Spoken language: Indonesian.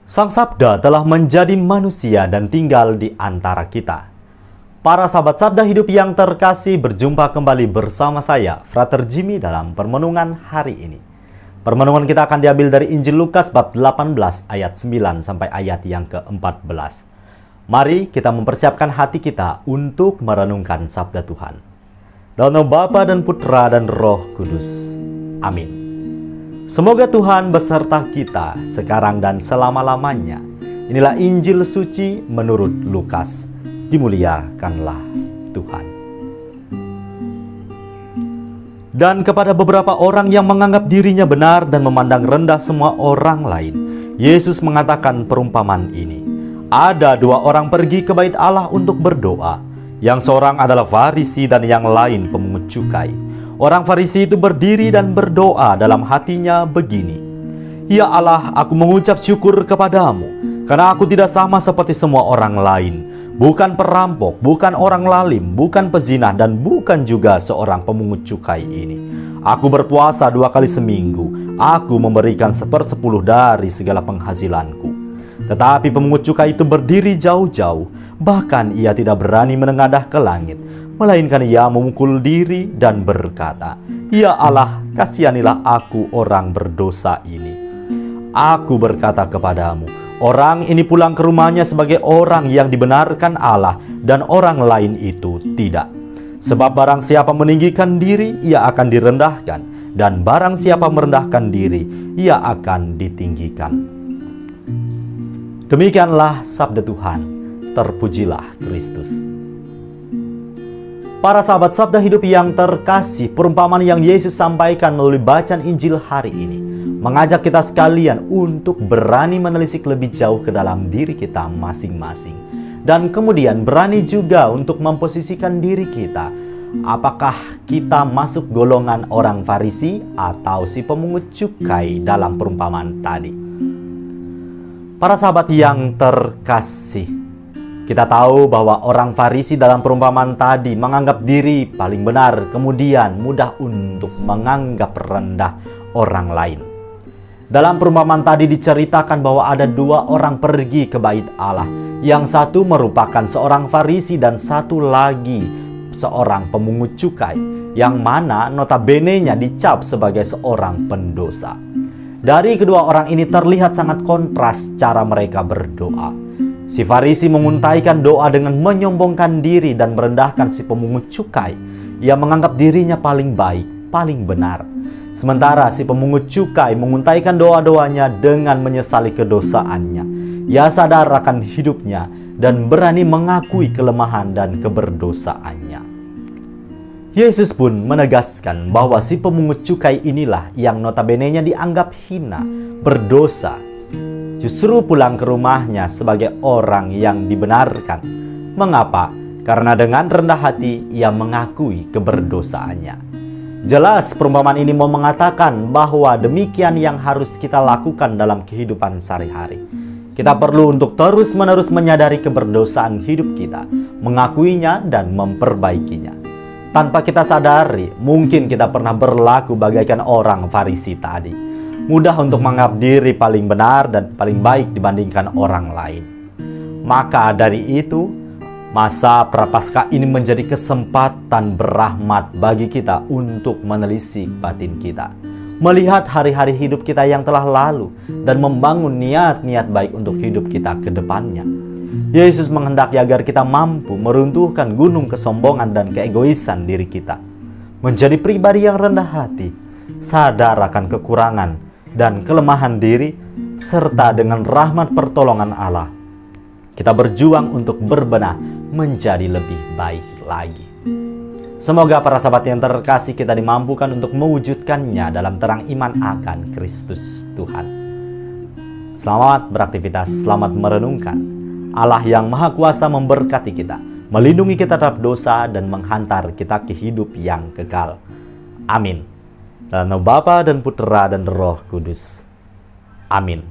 Sang Sabda telah menjadi manusia dan tinggal di antara kita. Para sahabat Sabda Hidup yang terkasih, berjumpa kembali bersama saya, Frater Jimmy, dalam permenungan hari ini. Permenungan kita akan diambil dari Injil Lukas bab 18 ayat 9 sampai ayat yang ke-14. Mari kita mempersiapkan hati kita untuk merenungkan Sabda Tuhan. Dalam nama Bapa dan Putra dan Roh Kudus. Amin. Semoga Tuhan beserta kita sekarang dan selama-lamanya. Inilah Injil suci menurut Lukas. Dimuliakanlah Tuhan. Dan kepada beberapa orang yang menganggap dirinya benar dan memandang rendah semua orang lain, Yesus mengatakan perumpamaan ini. Ada dua orang pergi ke bait Allah untuk berdoa. Yang seorang adalah Farisi dan yang lain pemungut cukai. Orang Farisi itu berdiri dan berdoa dalam hatinya begini, "Ya Allah, aku mengucap syukur kepadamu, karena aku tidak sama seperti semua orang lain. Bukan perampok, bukan orang lalim, bukan pezinah, dan bukan juga seorang pemungut cukai ini. Aku berpuasa 2 kali seminggu. Aku memberikan 1/10 dari segala penghasilanku." Tetapi pemungut cukai itu berdiri jauh-jauh, bahkan ia tidak berani menengadah ke langit, melainkan ia memukul diri dan berkata, "Ya Allah, kasihanilah aku orang berdosa ini." Aku berkata kepadamu, orang ini pulang ke rumahnya sebagai orang yang dibenarkan Allah, dan orang lain itu tidak. Sebab barang siapa meninggikan diri, ia akan direndahkan, dan barang siapa merendahkan diri, ia akan ditinggikan. Demikianlah sabda Tuhan. Terpujilah Kristus. Para sahabat Sabda Hidup yang terkasih, perumpamaan yang Yesus sampaikan melalui bacaan Injil hari ini mengajak kita sekalian untuk berani menelisik lebih jauh ke dalam diri kita masing-masing. Dan kemudian berani juga untuk memposisikan diri kita. Apakah kita masuk golongan orang Farisi atau si pemungut cukai dalam perumpamaan tadi? Para sahabat yang terkasih, kita tahu bahwa orang Farisi dalam perumpamaan tadi menganggap diri paling benar, kemudian mudah untuk menganggap rendah orang lain. Dalam perumpamaan tadi diceritakan bahwa ada dua orang pergi ke bait Allah. Yang satu merupakan seorang Farisi dan satu lagi seorang pemungut cukai, yang mana notabene-nya dicap sebagai seorang pendosa. Dari kedua orang ini terlihat sangat kontras cara mereka berdoa. Si Farisi menguntaikan doa dengan menyombongkan diri dan merendahkan si pemungut cukai. Ia menganggap dirinya paling baik, paling benar. Sementara si pemungut cukai menguntaikan doa-doanya dengan menyesali kedosaannya. Ia sadar akan hidupnya dan berani mengakui kelemahan dan keberdosaannya. Yesus pun menegaskan bahwa si pemungut cukai inilah yang notabene-nya dianggap hina, berdosa, justru pulang ke rumahnya sebagai orang yang dibenarkan. Mengapa? Karena dengan rendah hati ia mengakui keberdosaannya. Jelas perumpamaan ini mau mengatakan bahwa demikian yang harus kita lakukan dalam kehidupan sehari-hari. Kita perlu untuk terus-menerus menyadari keberdosaan hidup kita, mengakuinya dan memperbaikinya. Tanpa kita sadari, mungkin kita pernah berlaku bagaikan orang Farisi tadi. Mudah untuk menganggap diri paling benar dan paling baik dibandingkan orang lain. Maka dari itu, masa Prapaskah ini menjadi kesempatan berahmat bagi kita untuk menelisik batin kita, melihat hari-hari hidup kita yang telah lalu, dan membangun niat-niat baik untuk hidup kita ke depannya. Yesus menghendaki agar kita mampu meruntuhkan gunung kesombongan dan keegoisan diri kita, menjadi pribadi yang rendah hati, sadar akan kekurangan dan kelemahan diri, serta dengan rahmat pertolongan Allah, kita berjuang untuk berbenah menjadi lebih baik lagi. Semoga para sahabat yang terkasih kita dimampukan untuk mewujudkannya dalam terang iman akan Kristus Tuhan. Selamat beraktivitas, selamat merenungkan. Allah yang Maha Kuasa memberkati kita, melindungi kita terhadap dosa, dan menghantar kita ke hidup yang kekal. Amin. Dalam nama Bapa dan Putra dan Roh Kudus. Amin.